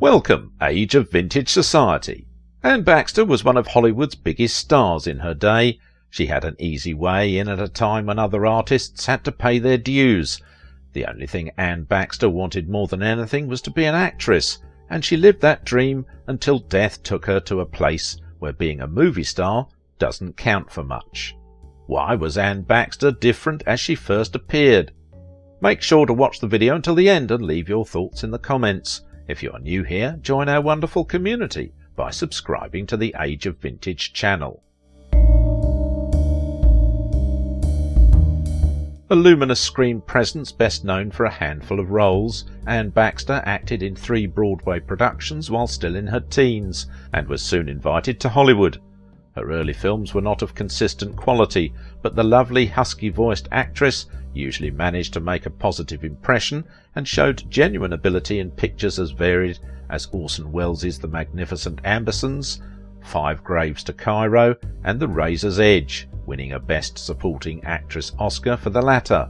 Welcome, age of vintage society. Anne Baxter was one of Hollywood's biggest stars in her day. She had an easy way in at a time when other artists had to pay their dues. The only thing Anne Baxter wanted more than anything was to be an actress, and she lived that dream until death took her to a place where being a movie star doesn't count for much. Why was Anne Baxter different as she first appeared? Make sure to watch the video until the end and leave your thoughts in the comments. If you are new here, join our wonderful community by subscribing to the Age of Vintage channel. A luminous screen presence best known for a handful of roles, Anne Baxter acted in 3 Broadway productions while still in her teens, and was soon invited to Hollywood. Her early films were not of consistent quality, but the lovely husky-voiced actress usually managed to make a positive impression and showed genuine ability in pictures as varied as Orson Welles' The Magnificent Ambersons, 5 Graves to Cairo, and The Razor's Edge, winning a Best Supporting Actress Oscar for the latter.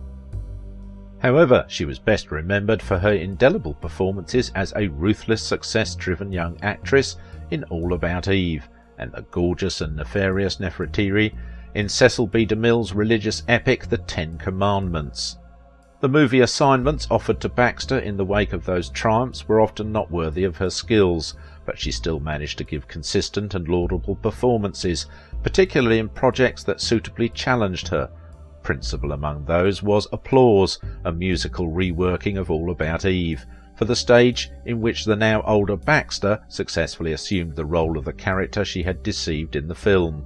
However, she was best remembered for her indelible performances as a ruthless, success-driven young actress in All About Eve, and the gorgeous and nefarious Nefertiti in Cecil B. DeMille's religious epic The Ten Commandments. The movie assignments offered to Baxter in the wake of those triumphs were often not worthy of her skills, but she still managed to give consistent and laudable performances, particularly in projects that suitably challenged her. Principal among those was Applause, a musical reworking of All About Eve, for the stage in which the now older Baxter successfully assumed the role of the character she had deceived in the film.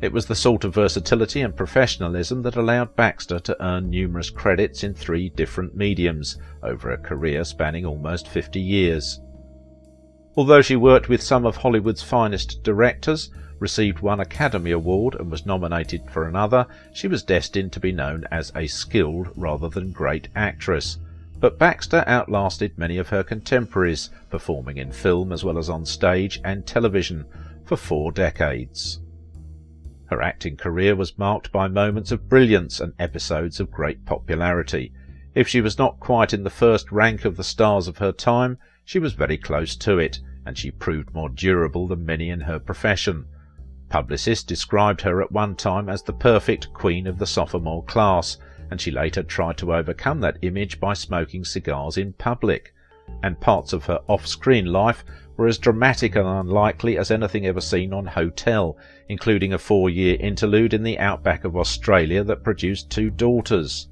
It was the sort of versatility and professionalism that allowed Baxter to earn numerous credits in 3 different mediums over a career spanning almost 50 years. Although she worked with some of Hollywood's finest directors, received 1 Academy Award and was nominated for another, she was destined to be known as a skilled rather than great actress. But Baxter outlasted many of her contemporaries, performing in film as well as on stage and television for 4 decades. Her acting career was marked by moments of brilliance and episodes of great popularity. If she was not quite in the first rank of the stars of her time, she was very close to it, and she proved more durable than many in her profession. Publicists described her at one time as the perfect queen of the sophomore class, and she later tried to overcome that image by smoking cigars in public. And parts of her off-screen life were as dramatic and unlikely as anything ever seen on Hotel, including a 4-year interlude in the outback of Australia that produced 2 daughters.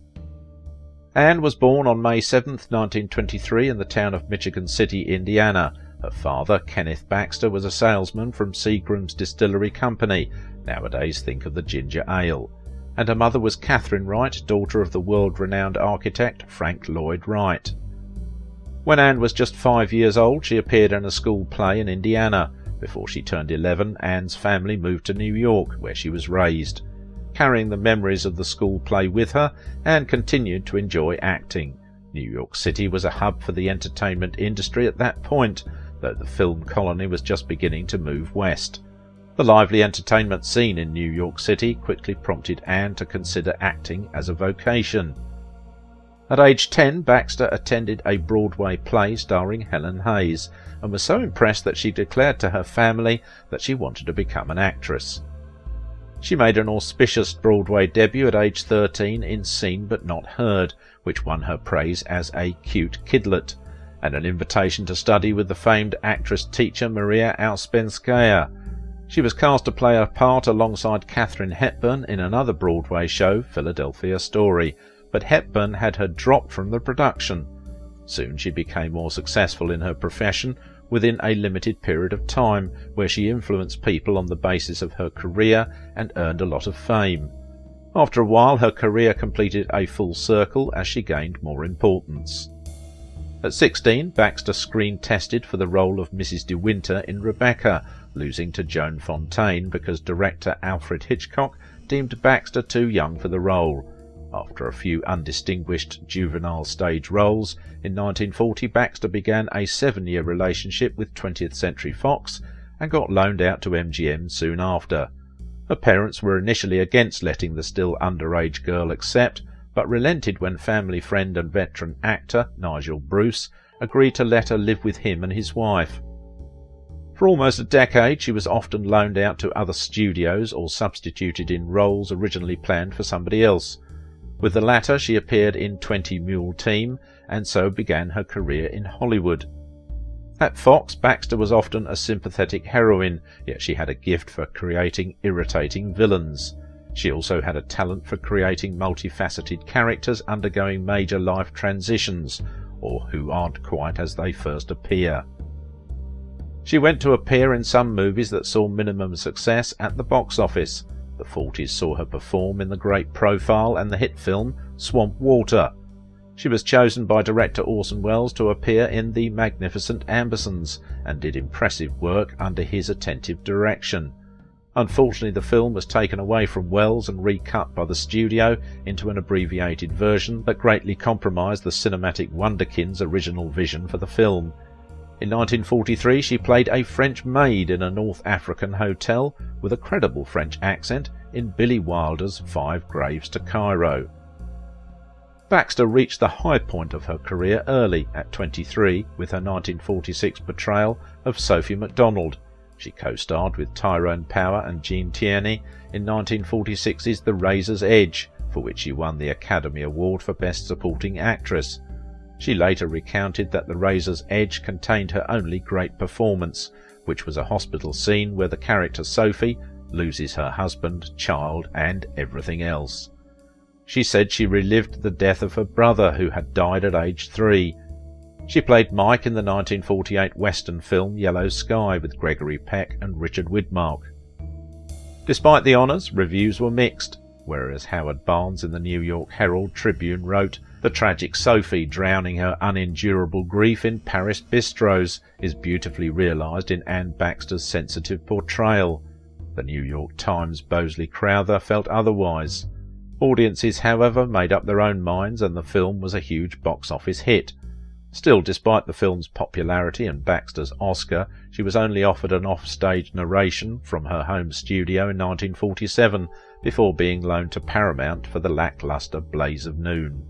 Anne was born on May 7, 1923 in the town of Michigan City, Indiana. Her father, Kenneth Baxter, was a salesman from Seagram's Distillery Company, nowadays think of the ginger ale, and her mother was Catherine Wright, daughter of the world-renowned architect Frank Lloyd Wright. When Anne was just 5 years old, she appeared in a school play in Indiana. Before she turned 11, Anne's family moved to New York, where she was raised. Carrying the memories of the school play with her, Anne continued to enjoy acting. New York City was a hub for the entertainment industry at that point, though the film colony was just beginning to move west. The lively entertainment scene in New York City quickly prompted Anne to consider acting as a vocation. At age 10, Baxter attended a Broadway play starring Helen Hayes, and was so impressed that she declared to her family that she wanted to become an actress. She made an auspicious Broadway debut at age 13 in Seen But Not Heard, which won her praise as a cute kidlet, and an invitation to study with the famed actress-teacher Maria Ouspenskaya. She was cast to play a part alongside Katharine Hepburn in another Broadway show, Philadelphia Story, but Hepburn had her dropped from the production. Soon she became more successful in her profession within a limited period of time, where she influenced people on the basis of her career and earned a lot of fame. After a while, her career completed a full circle as she gained more importance. At 16, Baxter screen-tested for the role of Mrs. De Winter in Rebecca, losing to Joan Fontaine because director Alfred Hitchcock deemed Baxter too young for the role. After a few undistinguished juvenile stage roles, in 1940 Baxter began a 7-year relationship with 20th Century Fox and got loaned out to MGM soon after. Her parents were initially against letting the still underage girl accept, but relented when family friend and veteran actor Nigel Bruce agreed to let her live with him and his wife. For almost a decade she was often loaned out to other studios or substituted in roles originally planned for somebody else. With the latter she appeared in 20 Mule Team, and so began her career in Hollywood. At Fox, Baxter was often a sympathetic heroine, yet she had a gift for creating irritating villains. She also had a talent for creating multifaceted characters undergoing major life transitions, or who aren't quite as they first appear. She went to appear in some movies that saw minimum success at the box office. The 40s saw her perform in The Great Profile and the hit film Swamp Water. She was chosen by director Orson Welles to appear in The Magnificent Ambersons and did impressive work under his attentive direction. Unfortunately, the film was taken away from Welles and recut by the studio into an abbreviated version that greatly compromised the cinematic wonderkin's original vision for the film. In 1943 she played a French maid in a North African hotel with a credible French accent in Billy Wilder's 5 Graves to Cairo. Baxter reached the high point of her career early, at 23, with her 1946 portrayal of Sophie MacDonald. She co-starred with Tyrone Power and Jean Tierney in 1946's The Razor's Edge, for which she won the Academy Award for Best Supporting Actress. She later recounted that The Razor's Edge contained her only great performance, which was a hospital scene where the character Sophie loses her husband, child, and everything else. She said she relived the death of her brother, who had died at age 3. She played Mike in the 1948 Western film Yellow Sky with Gregory Peck and Richard Widmark. Despite the honours, reviews were mixed, whereas Howard Barnes in the New York Herald Tribune wrote, "The tragic Sophie drowning her unendurable grief in Paris bistros is beautifully realised in Anne Baxter's sensitive portrayal." The New York Times' Bosley Crowther felt otherwise. Audiences, however, made up their own minds, and the film was a huge box office hit. Still, despite the film's popularity and Baxter's Oscar, she was only offered an off-stage narration from her home studio in 1947, before being loaned to Paramount for the lacklustre Blaze of Noon.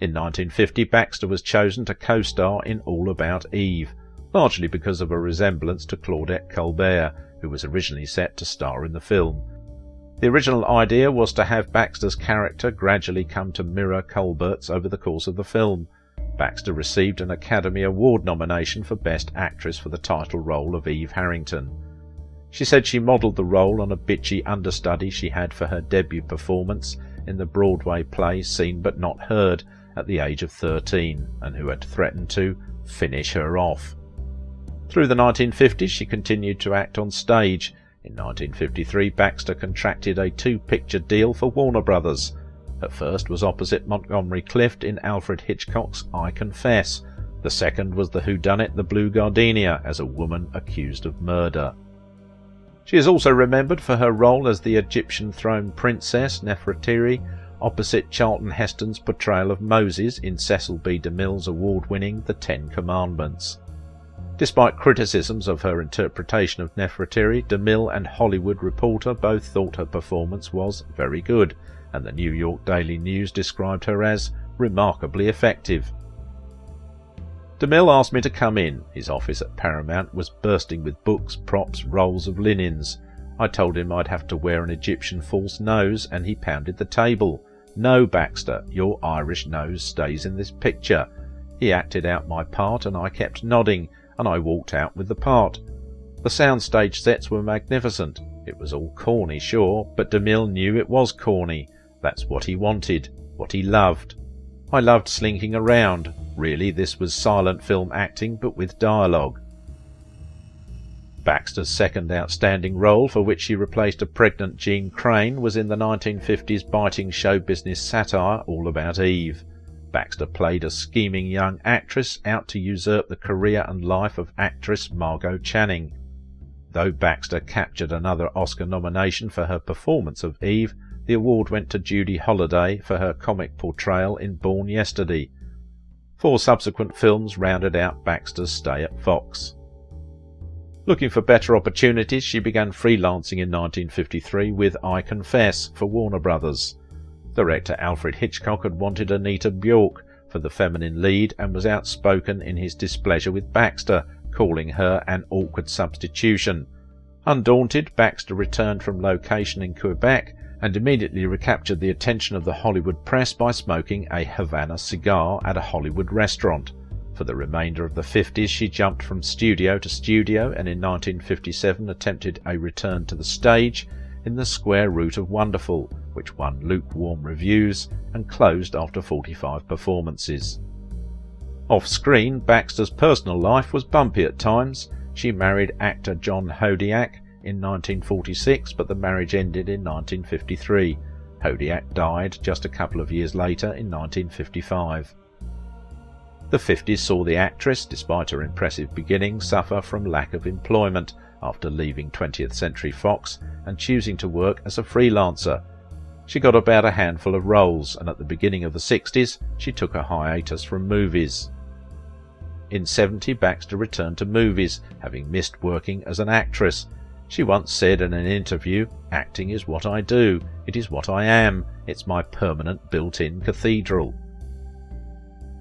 In 1950, Baxter was chosen to co-star in All About Eve, largely because of a resemblance to Claudette Colbert, who was originally set to star in the film. The original idea was to have Baxter's character gradually come to mirror Colbert's over the course of the film. Baxter received an Academy Award nomination for Best Actress for the title role of Eve Harrington. She said she modelled the role on a bitchy understudy she had for her debut performance in the Broadway play Seen But Not Heard at the age of 13, and who had threatened to finish her off. Through the 1950s she continued to act on stage. In 1953 Baxter contracted a 2-picture deal for Warner Brothers. Her first was opposite Montgomery Clift in Alfred Hitchcock's I Confess. The second was the whodunit The Blue Gardenia, as a woman accused of murder. She is also remembered for her role as the Egyptian throne princess Nefertiti, opposite Charlton Heston's portrayal of Moses in Cecil B. DeMille's award-winning The Ten Commandments. Despite criticisms of her interpretation of Nefertiti, DeMille and Hollywood Reporter both thought her performance was very good, and the New York Daily News described her as remarkably effective. DeMille asked me to come in. His office at Paramount was bursting with books, props, rolls of linens. I told him I'd have to wear an Egyptian false nose, and he pounded the table. "No, Baxter, your Irish nose stays in this picture." He acted out my part, and I kept nodding, and I walked out with the part. The soundstage sets were magnificent. It was all corny, sure, but DeMille knew it was corny. That's what he wanted, what he loved. I loved slinking around. Really, this was silent film acting, but with dialogue. Baxter's second outstanding role, for which she replaced a pregnant Jean Crane, was in the 1950s biting show business satire All About Eve. Baxter played a scheming young actress out to usurp the career and life of actress Margot Channing. Though Baxter captured another Oscar nomination for her performance of Eve, the award went to Judy Holliday for her comic portrayal in Born Yesterday. 4 subsequent films rounded out Baxter's stay at Fox. Looking for better opportunities, she began freelancing in 1953 with I Confess for Warner Brothers. Director Alfred Hitchcock had wanted Anita Bjork for the feminine lead and was outspoken in his displeasure with Baxter, calling her an awkward substitution. Undaunted, Baxter returned from location in Quebec and immediately recaptured the attention of the Hollywood press by smoking a Havana cigar at a Hollywood restaurant. For the remainder of the 50s she jumped from studio to studio and in 1957 attempted a return to the stage in The Square Root of Wonderful, which won lukewarm reviews and closed after 45 performances. Off-screen, Baxter's personal life was bumpy at times. She married actor John Hodiak in 1946, but the marriage ended in 1953. Hodiak died just a couple of years later in 1955. The 50s saw the actress, despite her impressive beginnings, suffer from lack of employment after leaving 20th Century Fox and choosing to work as a freelancer. She got about a handful of roles, and at the beginning of the 60s she took a hiatus from movies. In 70, Baxter returned to movies, having missed working as an actress. She once said in an interview, "Acting is what I do. It is what I am. It's my permanent built-in cathedral."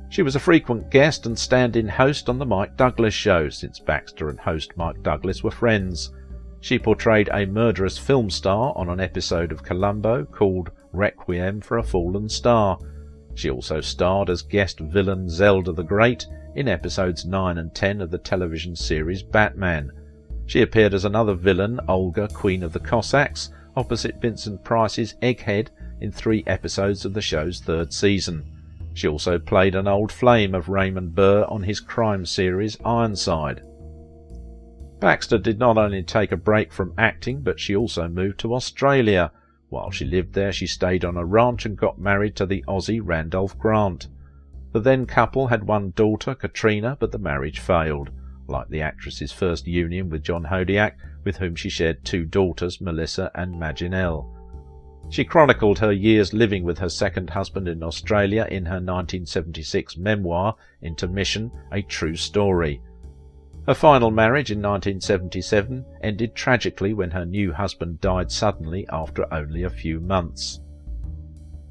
She was a frequent guest and stand-in host on The Mike Douglas Show, since Baxter and host Mike Douglas were friends. She portrayed a murderous film star on an episode of Columbo called Requiem for a Fallen Star. She also starred as guest villain Zelda the Great in episodes 9 and 10 of the television series Batman. She appeared as another villain, Olga, Queen of the Cossacks, opposite Vincent Price's Egghead in 3 episodes of the show's 3rd season. She also played an old flame of Raymond Burr on his crime series Ironside. Baxter did not only take a break from acting, but she also moved to Australia. While she lived there, she stayed on a ranch and got married to the Aussie Randolph Grant. The then couple had one daughter, Katrina, but the marriage failed, like the actress's first union with John Hodiak, with whom she shared 2 daughters, Melissa and Maginelle. She chronicled her years living with her second husband in Australia in her 1976 memoir, Intermission, A True Story. Her final marriage in 1977 ended tragically when her new husband died suddenly after only a few months.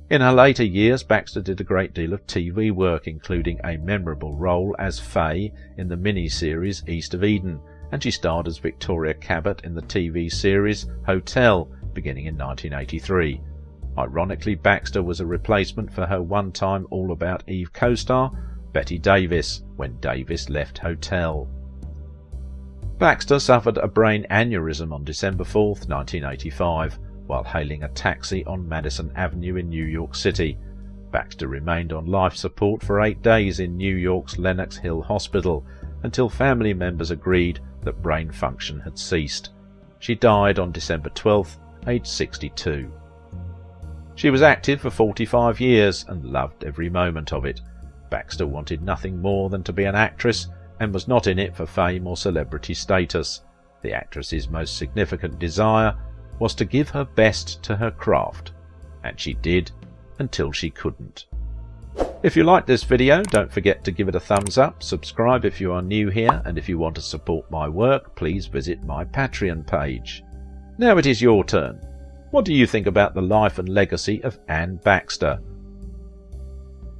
In her later years, Baxter did a great deal of TV work, including a memorable role as Faye in the mini-series East of Eden, and she starred as Victoria Cabot in the TV series Hotel, beginning in 1983. Ironically, Baxter was a replacement for her one-time All About Eve co-star, Betty Davis, when Davis left Hotel. Baxter suffered a brain aneurysm on December 4, 1985, while hailing a taxi on Madison Avenue in New York City. Baxter remained on life support for 8 days in New York's Lenox Hill Hospital until family members agreed that brain function had ceased. She died on December 12th, aged 62. She was active for 45 years and loved every moment of it. Baxter wanted nothing more than to be an actress and was not in it for fame or celebrity status. The actress's most significant desire was to give her best to her craft, and she did until she couldn't. If you liked this video, don't forget to give it a thumbs up, subscribe if you are new here, and if you want to support my work, please visit my Patreon page. Now it is your turn. What do you think about the life and legacy of Anne Baxter?